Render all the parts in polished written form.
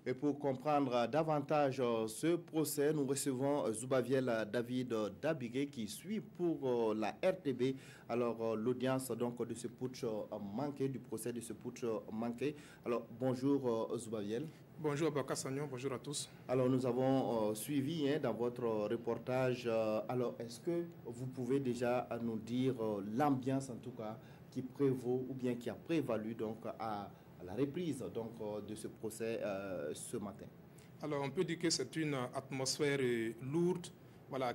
Et pour comprendre davantage ce procès, nous recevons Zoubaviel David Dabigué qui suit pour la RTB. Alors, l'audience donc de ce putsch manqué, du procès de ce putsch manqué. Alors, bonjour Zoubaviel. Bonjour Abaka Sagnon, bonjour à tous. Alors, nous avons suivi dans votre reportage. Alors, est-ce que vous pouvez déjà nous dire l'ambiance en tout cas qui prévaut ou bien qui a prévalu donc à la reprise donc, de ce procès ce matin? Alors on peut dire que c'est une atmosphère lourde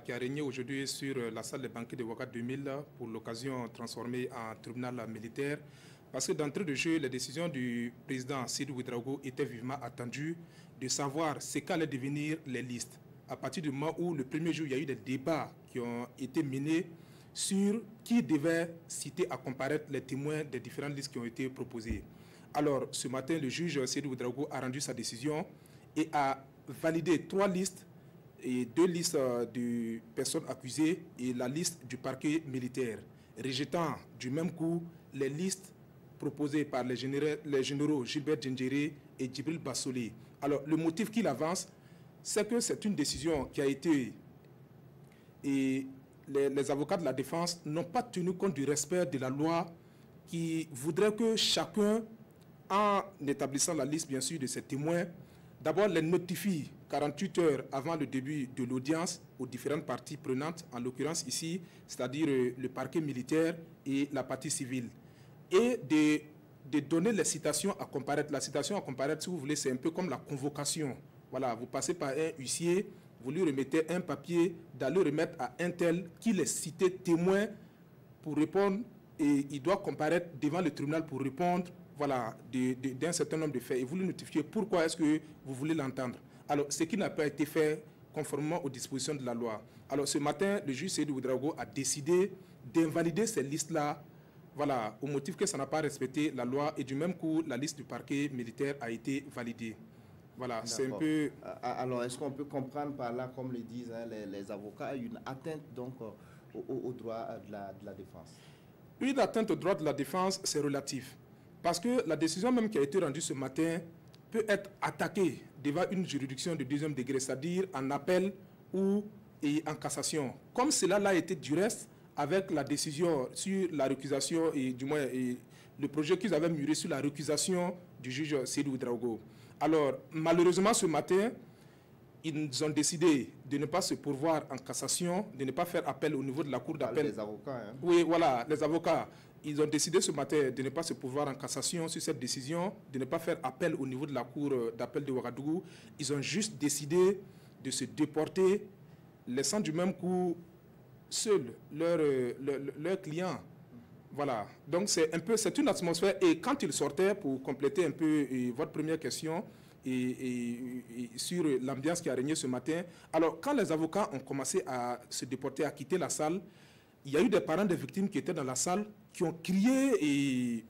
qui a régné aujourd'hui sur la salle des banquets de Ouaga 2000 pour l'occasion transformée en tribunal militaire. Parce que d'entrée de jeu, les décisions du président Sédou Ouédraogo étaient vivement attendues de savoir ce qu'allaient devenir les listes. À partir du moment où le premier jour, il y a eu des débats qui ont été menés sur qui devait citer à comparaître les témoins des différentes listes qui ont été proposées. Alors, ce matin, le juge Sédou Ouédraogo a rendu sa décision et a validé 3 listes et 2 listes de personnes accusées et la liste du parquet militaire, rejetant du même coup les listes proposées par les généraux Gilbert Djendjéré et Djibril Bassolé. Alors, le motif qu'il avance, c'est que c'est une décision qui a été... Et les avocats de la défense n'ont pas tenu compte du respect de la loi qui voudrait que chacun, en établissant la liste, bien sûr, de ses témoins, d'abord les notifie 48 heures avant le début de l'audience aux différentes parties prenantes, en l'occurrence ici, c'est-à-dire le parquet militaire et la partie civile, et de donner les citations à comparaître. La citation à comparaître, si vous voulez, c'est un peu comme la convocation. Voilà, vous passez par un huissier, vous lui remettez un papier, d'aller remettre à un tel qui les cité témoin pour répondre, et il doit comparaître devant le tribunal pour répondre d'un certain nombre de faits, et vous lui notifiez pourquoi est-ce que vous voulez l'entendre. Alors, ce qui n'a pas été fait conformément aux dispositions de la loi. Alors, ce matin, le juge Sédou Ouédraogo a décidé d'invalider ces listes-là, au motif que ça n'a pas respecté la loi, et du même coup, la liste du parquet militaire a été validée. Voilà, c'est un peu... Alors, est-ce qu'on peut comprendre par là, comme le disent les avocats, une atteinte donc au droit de la défense? Une atteinte au droit de la défense, c'est relatif. Parce que la décision même qui a été rendue ce matin peut être attaquée devant une juridiction de deuxième degré, c'est-à-dire en appel ou en cassation. Comme cela l'a été du reste avec la décision sur la récusation et du moins le projet qu'ils avaient mûri sur la récusation du juge Sédou Ouédraogo. Alors, malheureusement, ce matin, ils ont décidé de ne pas se pourvoir en cassation, de ne pas faire appel au niveau de la cour d'appel. Les avocats, hein? Oui, voilà, les avocats. Ils ont décidé ce matin de ne pas se pourvoir en cassation sur cette décision, de ne pas faire appel au niveau de la cour d'appel de Ouagadougou. Ils ont juste décidé de se déporter, laissant du même coup seuls leurs clients. Voilà. Donc c'est une atmosphère. Et quand ils sortaient, pour compléter un peu votre première question, et sur l'ambiance qui a régné ce matin, alors quand les avocats ont commencé à se déporter, à quitter la salle, il y a eu des parents des victimes qui étaient dans la salle, qui ont crié et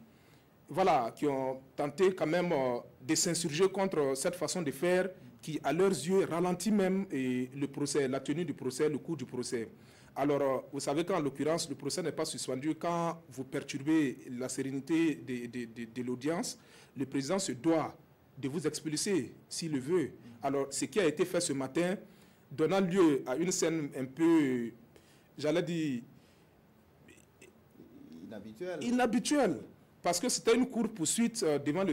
qui ont tenté quand même de s'insurger contre cette façon de faire qui, à leurs yeux, ralentit même le procès, la tenue du procès, le cours du procès. Alors, vous savez qu'en l'occurrence, le procès n'est pas suspendu quand vous perturbez la sérénité de l'audience. Le président se doit de vous expulser s'il le veut. Alors, ce qui a été fait ce matin, donnant lieu à une scène un peu, j'allais dire, inhabituelle. Parce que c'était une courte poursuite devant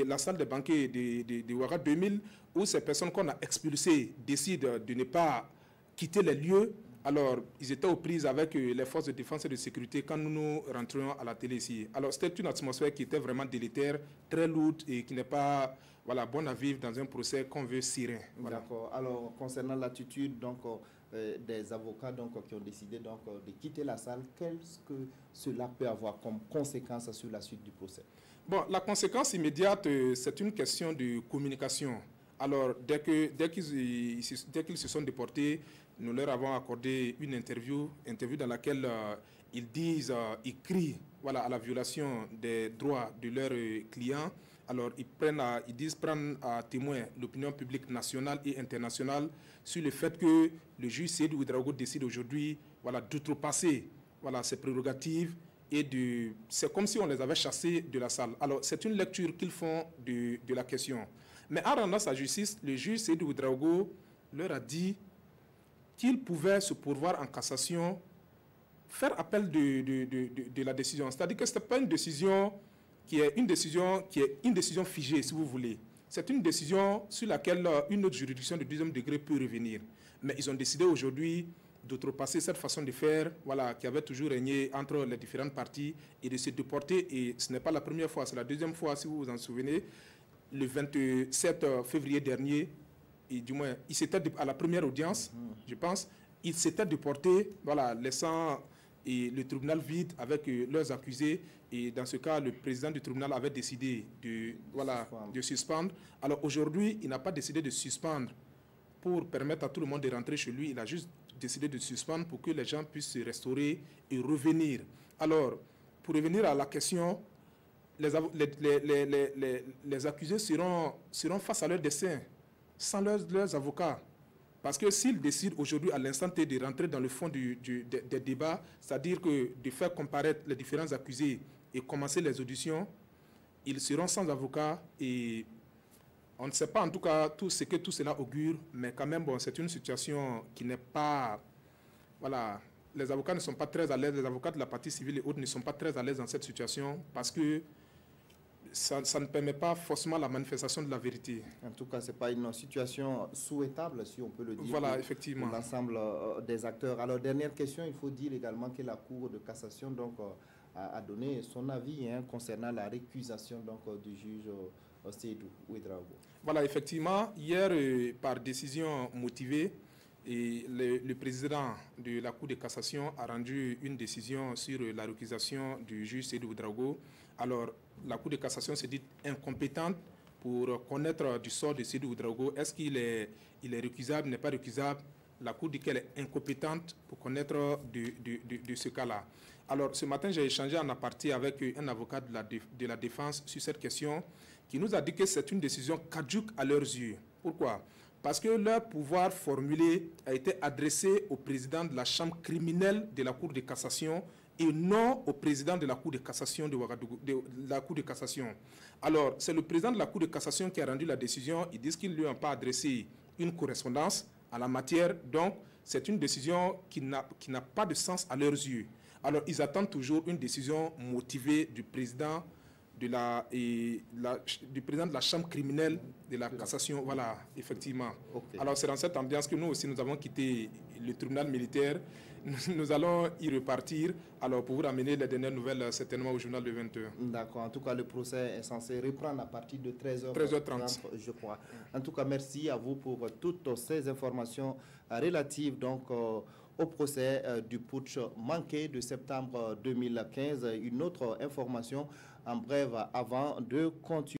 la salle des banquets de Ouaga 2000 où ces personnes qu'on a expulsées décident de ne pas quitter les lieux. Alors, ils étaient aux prises avec les forces de défense et de sécurité quand nous rentrions à la télé ici. Alors, c'était une atmosphère qui était vraiment délétère, très lourde et qui n'est pas bonne à vivre dans un procès qu'on veut serein. Voilà. D'accord. Alors, concernant l'attitude des avocats qui ont décidé de quitter la salle, qu'est-ce que cela peut avoir comme conséquence sur la suite du procès? Bon, la conséquence immédiate, c'est une question de communication. Alors, dès qu'ils se sont déportés, nous leur avons accordé une interview dans laquelle ils crient à la violation des droits de leurs clients. Alors, ils disent prendre à témoin l'opinion publique nationale et internationale sur le fait que le juge Sédou Ouédraogo décide aujourd'hui d'outrepasser ses prérogatives et c'est comme si on les avait chassés de la salle. Alors, c'est une lecture qu'ils font de la question. Mais en rendant sa justice, le juge Seydou Ouedraogo leur a dit qu'il pouvait se pourvoir en cassation, faire appel de la décision. C'est-à-dire que ce n'est pas une décision qui est une décision figée, si vous voulez. C'est une décision sur laquelle une autre juridiction de deuxième degré peut revenir. Mais ils ont décidé aujourd'hui d'outrepasser cette façon de faire, voilà, qui avait toujours régné entre les différentes parties, et de se déporter. Et ce n'est pas la première fois, c'est la deuxième fois, si vous vous en souvenez. Le 27 février dernier, et du moins, il s'était à la première audience, je pense, il s'était déporté, voilà, laissant le tribunal vide avec leurs accusés. Et dans ce cas, le président du tribunal avait décidé de suspendre. Alors aujourd'hui, il n'a pas décidé de suspendre pour permettre à tout le monde de rentrer chez lui. Il a juste décidé de suspendre pour que les gens puissent se restaurer et revenir. Alors, pour revenir à la question, les accusés seront face à leur dessein, sans leurs avocats. Parce que s'ils décident aujourd'hui, à l'instant T, de rentrer dans le fond des débats, c'est-à-dire que de faire comparaître les différents accusés et commencer les auditions, ils seront sans avocat et on ne sait pas en tout cas tout ce que tout cela augure, mais quand même, bon, c'est une situation qui n'est pas... Voilà, les avocats ne sont pas très à l'aise, les avocats de la partie civile et autres ne sont pas très à l'aise dans cette situation parce que ça ne permet pas forcément la manifestation de la vérité. En tout cas, ce n'est pas une situation souhaitable, si on peut le dire, voilà, effectivement, pour l'ensemble des acteurs. Alors, dernière question, il faut dire également que la Cour de cassation donc, a donné son avis concernant la récusation donc, du juge Seydou Ouedraogo. Voilà, effectivement, hier, par décision motivée, et le président de la Cour de cassation a rendu une décision sur la récusation du juge Seydou Ouedraogo. Alors, la Cour de cassation s'est dit incompétente pour connaître du sort de Seydou Ouedraogo. Est-ce qu'il est récusable, n'est pas récusable? La Cour dit qu'elle est incompétente pour connaître de ce cas-là. Alors, ce matin, j'ai échangé en aparté avec un avocat de la défense sur cette question qui nous a dit que c'est une décision caduque à leurs yeux. Pourquoi? Parce que leur pouvoir formulé a été adressé au président de la chambre criminelle de la Cour de cassation et non au président de la Cour de cassation de la Cour de cassation. Alors, c'est le président de la Cour de cassation qui a rendu la décision. Ils disent qu'ils ne lui ont pas adressé une correspondance à la matière. Donc, c'est une décision qui n'a pas de sens à leurs yeux. Alors, ils attendent toujours une décision motivée du président de la chambre criminelle de la cassation. Voilà, effectivement. Okay. Alors, c'est dans cette ambiance que nous aussi, nous avons quitté le tribunal militaire. Nous allons y repartir, alors pour vous ramener les dernières nouvelles certainement au journal de 20h. D'accord, en tout cas le procès est censé reprendre à partir de 13h30, je crois. En tout cas, merci à vous pour toutes ces informations relatives donc, au procès du putsch manqué de septembre 2015. Une autre information en bref avant de continuer.